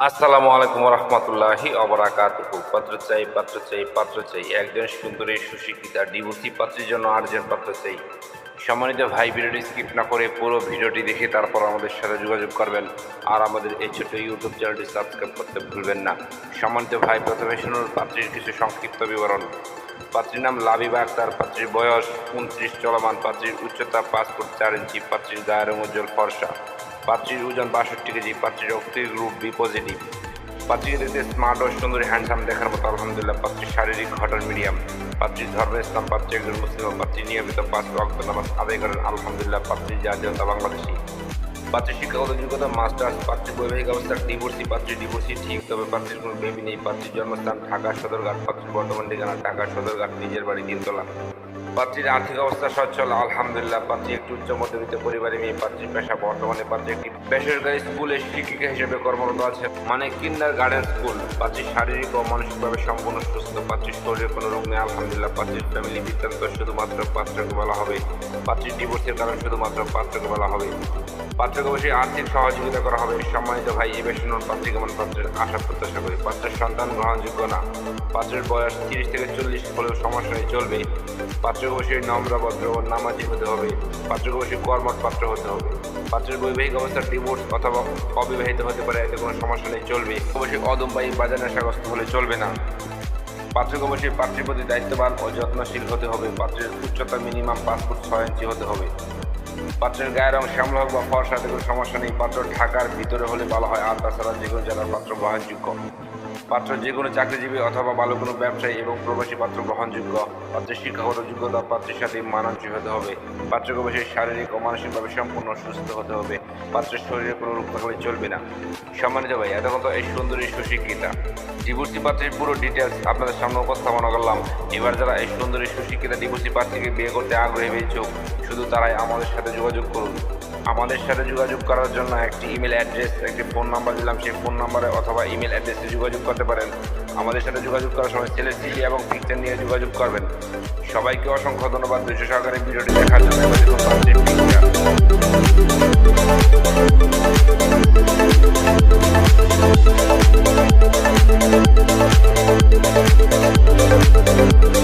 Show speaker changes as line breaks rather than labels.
আসসালামু আলাইকুম রহমতুল্লাহি অবরাকাতুহু। পাত্র চাই, পাত্র চাই, পাত্র চাই, একজন সুন্দরী সুশিক্ষিতা ডিভোর্সি পাত্রের জন্য আরেকজন পাত্র চাই। সম্মানিত ভাই, ভিডিওটি স্কিপ না করে পুরো ভিডিওটি দেখে তারপর আমাদের সাথে যোগাযোগ করবেন। আর আমাদের এই ছোট্ট ইউটিউব চ্যানেলটি সাবস্ক্রাইব করতে ভুলবেন না। সম্মানিত ভাই, প্রথমে শুনুন পাত্রীর কিছু সংক্ষিপ্ত বিবরণ। পাত্রীর নাম লাবিবা আক্তার, পাত্রীর বয়স 29 চলমান, পাত্রীর উচ্চতা 5 ফুট 4 ইঞ্চি, পাত্রীর গায়ের রং উজ্জ্বল ফর্সা, পাত্রীর ওজন 62 কেজি, পাত্রীর রক্তের গ্রুপ বি পজিটিভ, পাত্রীকে দেখতে স্মার্ট ও সুন্দরী হ্যান্ডসাম দেখার মতো আলহামদুলিল্লাহ, পাত্রীর শারীরিক গঠন মিডিয়াম, পাত্রীর ধর্ম ইসলাম, পাত্রী একজন মুসলিম, পাত্রী নিয়মিত 5 ওয়াক্ত নামাজ আদায় করেন আলহামদুলিল্লাহ, পাত্রীর জাতীয়তা বাংলাদেশি, পাত্রীর শিক্ষাগত যোগ্যতা মাস্টার্স, পাত্রীর বৈবাহিক অবস্থা ডিভোর্সি, পাত্রীর ডিভোর্সি ঠিক, তবে পাত্রীর কোনো বেবি নেই, পাত্রীর জন্মস্থান ঢাকা সদরঘাট, পাত্রীর বর্তমান ঠিকানা ঢাকা সদরঘাট, নিজের বাড়ি তিনতলা, পাত্রীর আর্থিক অবস্থা সচ্ছল আলহামদুলিল্লাহ, পাত্রী একটি উচ্চ মধ্যবিত্ত পরিবারে মেয়ে, পাত্রীর পেশা বর্তমানে পাত্রী একটি বেসরকারি স্কুলে শিক্ষিকা হিসেবে কর্মরত আছে, মানে কিন্ডার গার্ডেন স্কুল, পাত্রীর শারীরিক ও মানসিকভাবে সম্পূর্ণ সুস্থ, পাত্রীর শরীরে কোনো রোগ নেই আলহামদুলিল্লাহ, পাত্রীর ফ্যামিলি বৃত্তান্ত শুধুমাত্র পাত্রকে বলা হবে, পাত্রীর ডিভোর্সের কারণ শুধুমাত্র পাত্রকে বলা হবে, পাত্রকে অবশ্যই আর্থিক সহযোগিতা করা হবে। সম্মানিত ভাই, এবার শুনুন পাত্রী কেমন পাত্রের আশা প্রত্যাশা করি। পাত্রের সন্তান গ্রহণযোগ্য না, পাত্রের বয়স 30 থেকে 40 হলেও সমস্যা নেই, চলবে। পাত্রকে অবশ্যই নম্র ভদ্র ও নামাজি হতে হবে, পাত্রকে অবশ্যই কর্মঠ পাত্র হতে হবে, পাত্রের বৈবাহিক অবস্থা ডিভোর্স অথবা অবিবাহিত হতে পারে, এতে কোনো সমস্যা নেই, চলবে। অবশ্যই অদম্পায়ী বাজার নেশাগ্রস্ত হলে চলবে না। পাত্রকে অবশ্যই পাত্রীর প্রতি দায়িত্ববান ও যত্নশীল হতে হবে, পাত্রের উচ্চতা মিনিমাম 5 ফুট 6 ইঞ্চি হতে হবে, পাত্রের গায়ের রং শ্যামলা হোক বা ফর্সা, কোনো সমস্যা নেই, পাত্র ঢাকার ভিতরে হলে ভালো হয়, আর তাছাড়া যে কোনো জেলার পাত্র গ্রহণযোগ্য, পাত্র যে কোনো চাকরিজীবী অথবা ভালো কোনো ব্যবসায়ী এবং প্রবাসী পাত্র গ্রহণযোগ্য, পাত্রের শিক্ষাগত যোগ্যতা পাত্রের সাথে মানানসই হতে হবে, পাত্রকে অবশ্যই শারীরিক ও মানসিকভাবে সম্পূর্ণ সুস্থ হতে হবে, পাত্রের শরীরে কোনো রোগ থাকলে চলবে না। সম্মানিত ভাই, এতক্ষণ তো এই সুন্দরী সুশিক্ষিতা ডিভোর্সি পাত্রের পুরো ডিটেলস আপনাদের সামনে উপস্থাপনা করলাম। এবার যারা এই সুন্দরী সুশিক্ষিতা ডিভোর্সি পাত্রীকে বিয়ে করতে আগ্রহী হয়েছে, শুধু তারাই আমাদের সাথে যোগাযোগ করুন। আমাদের সাথে যোগাযোগ করার জন্য একটি ইমেল অ্যাড্রেস, একটি ফোন নাম্বার দিলাম, সেই ফোন নাম্বারে অথবা ইমেল অ্যাড্রেসে যোগাযোগ করতে পারেন। আমাদের সাথে যোগাযোগ করার সময় ছেলের সিডি এবং পিকচার নিয়ে যোগাযোগ করবেন। সবাইকে অসংখ্য ধন্যবাদ ধৈর্য সহকারে ভিডিওটি দেখার জন্য।